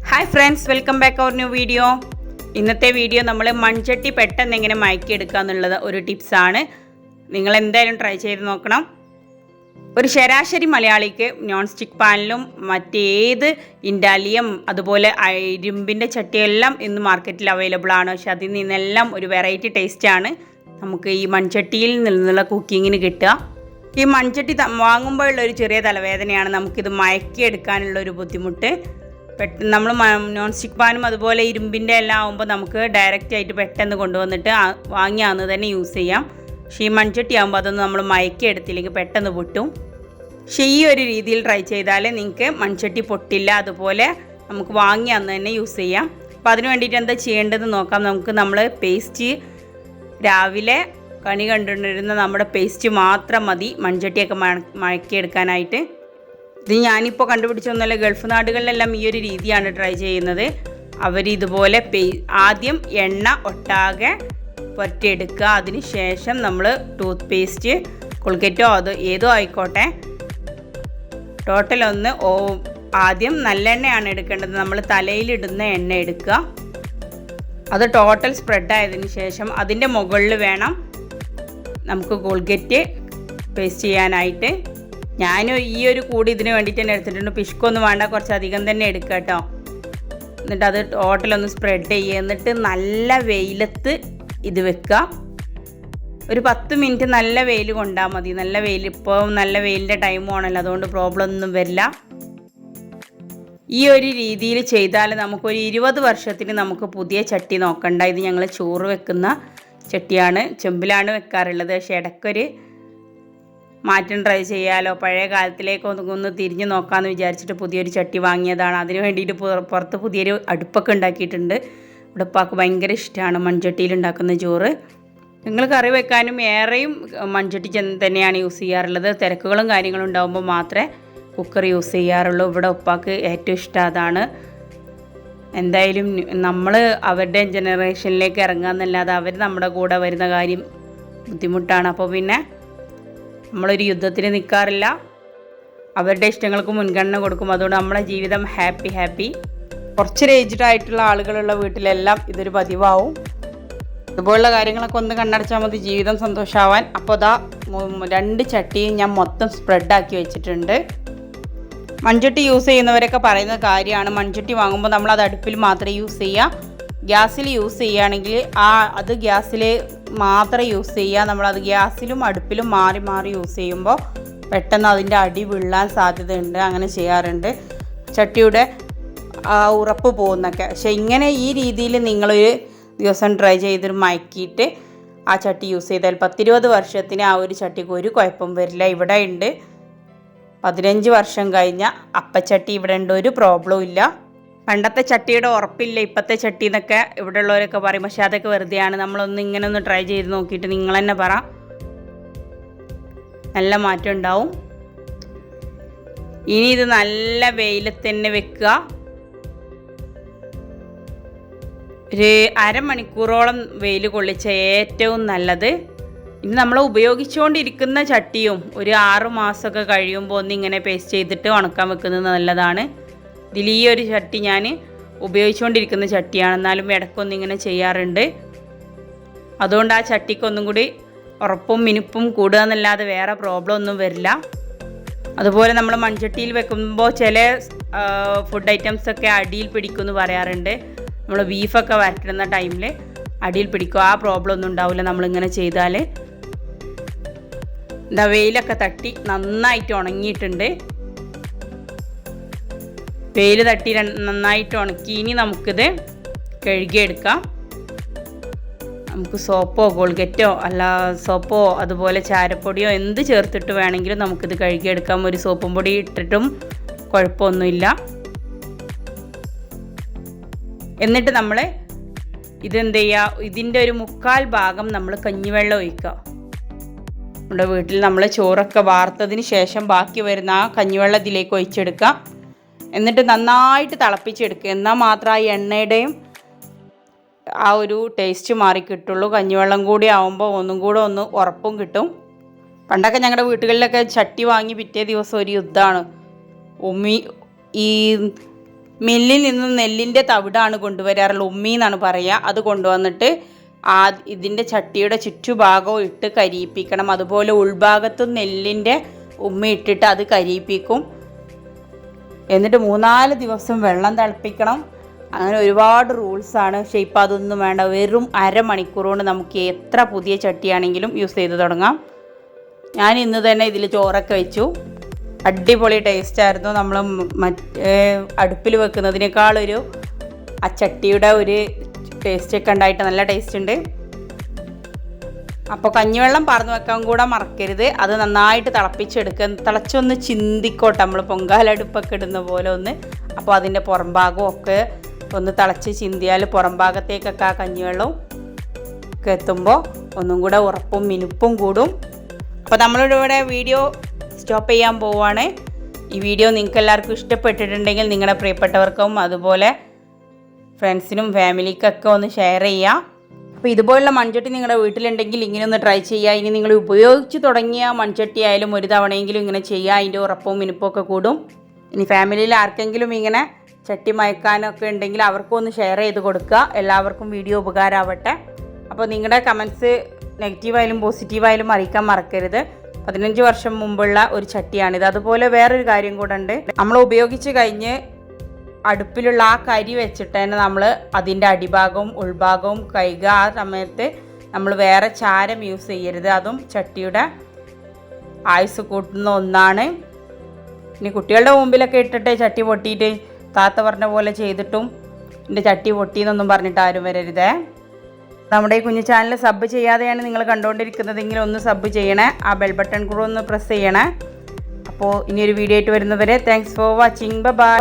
Hi friends, welcome back our new video. ഇന്നത്തെ video നമ്മൾ മൺചട്ടി പെട്ടെന്ന് എങ്ങനെ മയക്കിയെടുക്കുക എന്നുള്ളത് ഒരു ടിപ്സാണ്. നിങ്ങൾ എന്തായാലും ട്രൈ ചെയ്ത് നോക്കണം. ഒരു ശരാശരി മലയാളിക്ക് നോൺ സ്റ്റിക്ക് പാനിലും മറ്റേത് ഇൻഡാലിയം അതുപോലെ ഇരുമ്പിൻ്റെ ചട്ടിയെല്ലാം ഇന്ന് മാർക്കറ്റിൽ അവൈലബിൾ ആണ്. പക്ഷെ അതിൽ നിന്നെല്ലാം ഒരു വെറൈറ്റി ടേസ്റ്റാണ് നമുക്ക് ഈ മൺചട്ടിയിൽ നിന്നുള്ള കുക്കിങ്ങിന് കിട്ടുക. ഈ മൺചട്ടി വാങ്ങുമ്പോഴുള്ളൊരു ചെറിയ തലവേദനയാണ് നമുക്കിത് മയക്കിയെടുക്കാനുള്ളൊരു ബുദ്ധിമുട്ട്. നമ്മൾ നോൺ സ്റ്റിക്ക് പാനും അതുപോലെ ഇരുമ്പിൻ്റെ എല്ലാം ആകുമ്പോൾ നമുക്ക് ഡയറക്റ്റ് ആയിട്ട് പെട്ടെന്ന് കൊണ്ടുവന്നിട്ട് വാങ്ങിയ അന്ന് തന്നെ യൂസ് ചെയ്യാം. പക്ഷേ ഈ മൺചട്ടി ആകുമ്പോൾ അതൊന്നും നമ്മൾ മയക്കി എടുത്തില്ലെങ്കിൽ പെട്ടെന്ന് പൊട്ടും. പക്ഷേ ഈ ഒരു രീതിയിൽ ട്രൈ ചെയ്താൽ നിങ്ങൾക്ക് മൺചട്ടി പൊട്ടില്ല, അതുപോലെ നമുക്ക് വാങ്ങിയ അന്ന് തന്നെ യൂസ് ചെയ്യാം. അപ്പോൾ അതിന് വേണ്ടിയിട്ട് എന്താ ചെയ്യേണ്ടതെന്ന് നോക്കാം. നമ്മൾ പേസ്റ്റ് രാവിലെ കണി കണ്ടുകൊണ്ടിരുന്ന നമ്മുടെ പേസ്റ്റ് മാത്രം മതി മൺചട്ടിയൊക്കെ മയക്കിയെടുക്കാനായിട്ട്. ഇത് ഞാനിപ്പോൾ കണ്ടുപിടിച്ചൊന്നുമല്ല, ഗൾഫ് നാടുകളിലെല്ലാം ഈ ഒരു രീതിയാണ് ട്രൈ ചെയ്യുന്നത്. അവരിതുപോലെ ആദ്യം എണ്ണ ഒട്ടാകെ പുരട്ടിയെടുക്കുക. അതിന് ശേഷം നമ്മൾ ടൂത്ത് പേസ്റ്റ് കോൾഗേറ്റോ ഏതോ ആയിക്കോട്ടെ ടോട്ടൽ ആദ്യം നല്ലെണ്ണയാണ് എടുക്കേണ്ടത്. നമ്മൾ തലയിലിടുന്ന എണ്ണ എടുക്കുക. അത് ടോട്ടൽ സ്പ്രെഡായതിന് ശേഷം അതിൻ്റെ മുകളിൽ വേണം നമുക്ക് കോൾഗേറ്റ് പേസ്റ്റ് ചെയ്യാനായിട്ട്. ഞാൻ ഈ ഒരു കൂടി ഇതിന് വേണ്ടിയിട്ട് തന്നെ എടുത്തിട്ടുണ്ട്. പിഷ്കൊന്നും വേണ്ട, കുറച്ചധികം തന്നെ എടുക്കുക കേട്ടോ. എന്നിട്ട് അത് ടോട്ടലൊന്ന് സ്പ്രെഡ് ചെയ്യുക. എന്നിട്ട് നല്ല വെയിലത്ത് ഇത് വെക്കുക. ഒരു 10 മിനിറ്റ് നല്ല വെയിൽ കൊണ്ടാൽ മതി. നല്ല വെയിൽ, ഇപ്പോൾ നല്ല വെയിലിൻ്റെ ടൈമും ആണല്ലോ, അതുകൊണ്ട് പ്രോബ്ലം ഒന്നും വരില്ല. ഈ ഒരു രീതിയിൽ ചെയ്താൽ നമുക്കൊരു 20 വർഷത്തിന് നമുക്ക് പുതിയ ചട്ടി നോക്കണ്ട. ഇത് ഞങ്ങൾ ചോറ് വെക്കുന്ന ചട്ടിയാണ്, ചെമ്പിലാണ് വെക്കാറുള്ളത്. പക്ഷേ ഇടയ്ക്കൊരു മാറ്റം ട്രൈ ചെയ്യാലോ, പഴയ കാലത്തിലേക്ക് ഒന്ന് തിരിഞ്ഞ് നോക്കാമെന്ന് വിചാരിച്ചിട്ട് പുതിയൊരു ചട്ടി വാങ്ങിയതാണ്. അതിന് വേണ്ടിയിട്ട് പുറത്ത് പുതിയൊരു അടുപ്പൊക്കെ ഉണ്ടാക്കിയിട്ടുണ്ട്. ഇവിടെ ഉപ്പാക്ക് ഭയങ്കര ഇഷ്ടമാണ് മൺചട്ടിയിൽ ഉണ്ടാക്കുന്ന ചോറ്. നിങ്ങൾ കറി വെക്കാനും ഏറെയും മൺചട്ടി തന്നെയാണ് യൂസ് ചെയ്യാറുള്ളത്. തിരക്കുകളും കാര്യങ്ങളും ഉണ്ടാകുമ്പോൾ മാത്രമേ കുക്കർ യൂസ് ചെയ്യാറുള്ളൂ. ഇവിടെ ഉപ്പാക്ക് ഏറ്റവും ഇഷ്ടം അതാണ്. എന്തായാലും നമ്മൾ അവരുടെ ജനറേഷനിലേക്ക് ഇറങ്ങാമെന്നല്ലാതെ അവർ നമ്മുടെ കൂടെ വരുന്ന കാര്യം ബുദ്ധിമുട്ടാണ്. അപ്പോൾ പിന്നെ നമ്മളൊരു യുദ്ധത്തിന് നിൽക്കാറില്ല, അവരുടെ ഇഷ്ടങ്ങൾക്ക് മുൻഗണന കൊടുക്കും. അതുകൊണ്ട് നമ്മളെ ജീവിതം ഹാപ്പി. കുറച്ചൊരു ഏജ്ഡ് ആയിട്ടുള്ള ആളുകളുള്ള വീട്ടിലെല്ലാം ഇതൊരു പതിവാവും. ഇതുപോലുള്ള കാര്യങ്ങളൊക്കെ ഒന്ന് കണ്ണടച്ചാൽ മതി ജീവിതം സന്തോഷമാവാൻ. അപ്പോൾ 2 ചട്ടിയും ഞാൻ മൊത്തം സ്പ്രെഡാക്കി വെച്ചിട്ടുണ്ട്. മൺചട്ടി യൂസ് ചെയ്യുന്നവരൊക്കെ പറയുന്ന കാര്യമാണ്, മൺചട്ടി വാങ്ങുമ്പോൾ നമ്മളത് അടുപ്പിൽ മാത്രമേ യൂസ് ചെയ്യുക. ഗ്യാസിൽ യൂസ് ചെയ്യുകയാണെങ്കിൽ അത് ഗ്യാസിൽ മാത്രം യൂസ് ചെയ്യുക. നമ്മളത് ഗ്യാസിലും അടുപ്പിലും മാറി യൂസ് ചെയ്യുമ്പോൾ പെട്ടെന്ന് അതിൻ്റെ അടി വീഴാൻ സാധ്യതയുണ്ട്. അങ്ങനെ ചെയ്യാറുണ്ട്, ചട്ടിയുടെ ഉറപ്പ് പോകുന്നൊക്കെ. പക്ഷേ ഇങ്ങനെ ഈ രീതിയിൽ നിങ്ങളൊരു ദിവസം ട്രൈ ചെയ്ത് മയക്കിയിട്ട് ആ ചട്ടി യൂസ് ചെയ്താൽ 10-20 വർഷത്തിന് ആ ഒരു ചട്ടിക്ക് ഒരു കുഴപ്പം വരില്ല. ഇവിടെ ഉണ്ട് 15 വർഷം കഴിഞ്ഞ അപ്പച്ചട്ടി ഇവിടെ ഉണ്ട്, ഒരു പ്രോബ്ലവും ഇല്ല. പണ്ടത്തെ ചട്ടിയുടെ ഉറപ്പില്ല ഇപ്പോഴത്തെ ചട്ടി എന്നൊക്കെ ഇവിടെ ഉള്ളവരൊക്കെ പറയും. പക്ഷെ അതൊക്കെ വെറുതെയാണ്. ഇങ്ങനെ ഒന്ന് ട്രൈ ചെയ്ത് നോക്കിയിട്ട് നിങ്ങൾ തന്നെ പറ, നല്ല മാറ്റം ഉണ്ടാവും. ഇനി ഇത് നല്ല വെയിലത്ത് തന്നെ വെക്കുക. ഒരു അരമണിക്കൂറോളം വെയിൽ കൊള്ളിച്ച ഏറ്റവും നല്ലത്. ഇനി നമ്മൾ ഉപയോഗിച്ചുകൊണ്ടിരിക്കുന്ന ചട്ടിയും ഒരു 6 മാസമൊക്കെ കഴിയുമ്പോൾ ഒന്നിങ്ങനെ പേസ്റ്റ് ചെയ്തിട്ട് ഉണക്കാൻ വെക്കുന്നത് നല്ലതാണ്. ഇതിൽ ഈ ഒരു ചട്ടി ഞാൻ ഉപയോഗിച്ചുകൊണ്ടിരിക്കുന്ന ചട്ടിയാണ്, എന്നാലും ഇടയ്ക്കൊന്നിങ്ങനെ ചെയ്യാറുണ്ട്. അതുകൊണ്ട് ആ ചട്ടിക്കൊന്നും കൂടി ഉറപ്പും മിനുപ്പും കൂടുക എന്നല്ലാതെ വേറെ പ്രോബ്ലം ഒന്നും വരില്ല. അതുപോലെ നമ്മൾ മൺചട്ടിയിൽ വെക്കുമ്പോൾ ചില ഫുഡ് ഐറ്റംസൊക്കെ അടിയിൽ പിടിക്കുമെന്ന് പറയാറുണ്ട്. നമ്മൾ ബീഫൊക്കെ വരട്ടുന്ന ടൈമിൽ അടിയിൽ പിടിക്കും. ആ പ്രോബ്ലം ഒന്നും ഉണ്ടാവില്ല നമ്മളിങ്ങനെ ചെയ്താൽ. വെയിലൊക്കെ തട്ടി നന്നായിട്ട് ഉണങ്ങിയിട്ടുണ്ട്. വെയിൽ തട്ടി നന്നായിട്ട് ഉണക്കി ഇനി നമുക്കിത് കഴുകിയെടുക്കാം. നമുക്ക് സോപ്പോ കോൾഗേറ്റോ സോപ്പോ അതുപോലെ ചാരപ്പൊടിയോ എന്ത് ചേർത്തിട്ട് വേണമെങ്കിലും നമുക്കിത് കഴുകിയെടുക്കാം. ഒരു സോപ്പും പൊടി ഇട്ടിട്ടും കുഴപ്പമൊന്നുമില്ല. എന്നിട്ട് നമ്മൾ ഇതെന്ത് ചെയ്യുക, ഇതിൻ്റെ ഒരു 1/4 ഭാഗം നമ്മൾ കഞ്ഞിവെള്ളം ഒഴിക്കുക. നമ്മുടെ വീട്ടിൽ നമ്മൾ ചോറൊക്കെ വാർത്തതിന് ശേഷം ബാക്കി വരുന്ന ആ കഞ്ഞിവെള്ളം ഇതിലേക്ക് ഒഴിച്ചെടുക്കുക. എന്നിട്ട് നന്നായിട്ട് തിളപ്പിച്ചെടുക്കുക. എന്നാൽ മാത്രം ആ എണ്ണയുടെയും ആ ഒരു ടേസ്റ്റ് മാറി കിട്ടുള്ളൂ. കഞ്ഞിവെള്ളം കൂടി ആവുമ്പോൾ ഒന്നും കൂടെ ഒന്ന് ഉറപ്പും കിട്ടും. പണ്ടൊക്കെ ഞങ്ങളുടെ വീട്ടുകളിലൊക്കെ ചട്ടി വാങ്ങി പിറ്റേ ദിവസം ഒരു യുദ്ധമാണ്. ഉമ്മി ഈ മില്ലിൽ നിന്ന് നെല്ലിൻ്റെ തവിടാണ് കൊണ്ടുവരാറുള്ളത്, ഉമ്മി എന്നാണ് പറയുക. അത് കൊണ്ടുവന്നിട്ട് ഇതിൻ്റെ ചട്ടിയുടെ ചുറ്റുഭാഗവും ഇട്ട് കരിയിപ്പിക്കണം. അതുപോലെ ഉൾഭാഗത്തും നെല്ലിൻ്റെ ഉമ്മി ഇട്ടിട്ട് അത് കരിയിപ്പിക്കും. എന്നിട്ട് 3-4 ദിവസം വെള്ളം തിളപ്പിക്കണം. അങ്ങനെ ഒരുപാട് റൂൾസാണ്. പക്ഷേ ഇപ്പോൾ അതൊന്നും വേണ്ട. വെറും അരമണിക്കൂർ കൊണ്ട് നമുക്ക് എത്ര പുതിയ ചട്ടിയാണെങ്കിലും യൂസ് ചെയ്ത് തുടങ്ങാം. ഞാൻ ഇന്ന് തന്നെ ഇതിൽ ചോറൊക്കെ വെച്ചു. അടിപൊളി ടേസ്റ്റായിരുന്നു. നമ്മൾ അടുപ്പിൽ വെക്കുന്നതിനേക്കാളൊരു ആ ചട്ടിയുടെ ഒരു ടേസ്റ്റൊക്കെ ഉണ്ടായിട്ട് നല്ല ടേസ്റ്റ് ഉണ്ട്. അപ്പോൾ കഞ്ഞിവെള്ളം പറന്ന് വെക്കാൻ കൂടെ മറക്കരുത്. അത് നന്നായിട്ട് തിളപ്പിച്ചെടുക്കുക. തിളച്ചൊന്ന് ചിന്തിക്കോട്ടെ, നമ്മൾ പൊങ്കാലടുപ്പൊക്കെ ഇടുന്ന പോലെ ഒന്ന്. അപ്പോൾ അതിൻ്റെ പുറം ഭാഗവും ഒക്കെ ഒന്ന് തിളച്ച് ചിന്തിയാൽ പുറം ഭാഗത്തേക്കൊക്കെ ആ കഞ്ഞിവെള്ളവും ഒക്കെ എത്തുമ്പോൾ ഒന്നും കൂടെ ഉറപ്പും മിനുപ്പും കൂടും. അപ്പോൾ നമ്മളിവിടെ വീഡിയോ സ്റ്റോപ്പ് ചെയ്യാൻ പോവുകയാണ്. ഈ വീഡിയോ നിങ്ങൾക്ക് എല്ലാവർക്കും ഇഷ്ടപ്പെട്ടിട്ടുണ്ടെങ്കിൽ നിങ്ങളുടെ പ്രിയപ്പെട്ടവർക്കും അതുപോലെ ഫ്രണ്ട്സിനും ഫാമിലിക്കൊക്കെ ഒന്ന് ഷെയർ ചെയ്യുക. അപ്പോൾ ഇതുപോലുള്ള മൺചട്ടി നിങ്ങളുടെ വീട്ടിലുണ്ടെങ്കിൽ ഇങ്ങനെ ഒന്ന് ട്രൈ ചെയ്യുക. ഇനി നിങ്ങൾ ഉപയോഗിച്ച് തുടങ്ങിയ മൺചട്ടി ആയാലും ഒരു തവണയെങ്കിലും ഇങ്ങനെ ചെയ്യുക. അതിൻ്റെ ഉറപ്പും മിനുപ്പും ഒക്കെ കൂടും. ഇനി ഫാമിലിയിൽ ആർക്കെങ്കിലും ഇങ്ങനെ ചട്ടി മയക്കാനൊക്കെ ഉണ്ടെങ്കിൽ അവർക്കും ഒന്ന് ഷെയർ ചെയ്ത് കൊടുക്കുക. എല്ലാവർക്കും വീഡിയോ ഉപകാരമാവട്ടെ. അപ്പോൾ നിങ്ങളുടെ കമൻറ്റ്സ് നെഗറ്റീവായാലും പോസിറ്റീവായാലും അറിയിക്കാൻ മറക്കരുത്. 15 വർഷം മുമ്പുള്ള ഒരു ചട്ടിയാണിത്. അതുപോലെ വേറൊരു കാര്യം കൂടെ ഉണ്ട്. നമ്മൾ ഉപയോഗിച്ച് കഴിഞ്ഞ് അടുപ്പിലുള്ള ആ കരി വെച്ചിട്ട് തന്നെ നമ്മൾ അതിൻ്റെ അടിഭാഗവും ഉൾഭാഗവും കഴുകുക. ആ സമയത്ത് നമ്മൾ വേറെ ചാരം യൂസ് ചെയ്യരുത്. അതും ചട്ടിയുടെ ആയുസ് കൂട്ടുന്ന ഒന്നാണ്. ഇനി കുട്ടികളുടെ മുമ്പിലൊക്കെ ഇട്ടിട്ട് ചട്ടി പൊട്ടിയിട്ട് താത്ത പറഞ്ഞ പോലെ ചെയ്തിട്ടും എൻ്റെ ചട്ടി പൊട്ടിയെന്നൊന്നും പറഞ്ഞിട്ട് ആരും വരരുതേ. നമ്മുടെ ഈ കുഞ്ഞു ചാനൽ സബ് ചെയ്യാതെയാണ് നിങ്ങൾ കണ്ടുകൊണ്ടിരിക്കുന്നതെങ്കിൽ ഒന്ന് സബ് ചെയ്യണേ. ആ ബെൽ ബട്ടൺ കൂടെ ഒന്ന് പ്രസ് ചെയ്യണേ. അപ്പോൾ ഇനിയൊരു വീഡിയോ ആയിട്ട് വരുന്നവരെ താങ്ക്സ് ഫോർ വാച്ചിങ്. ബൈ.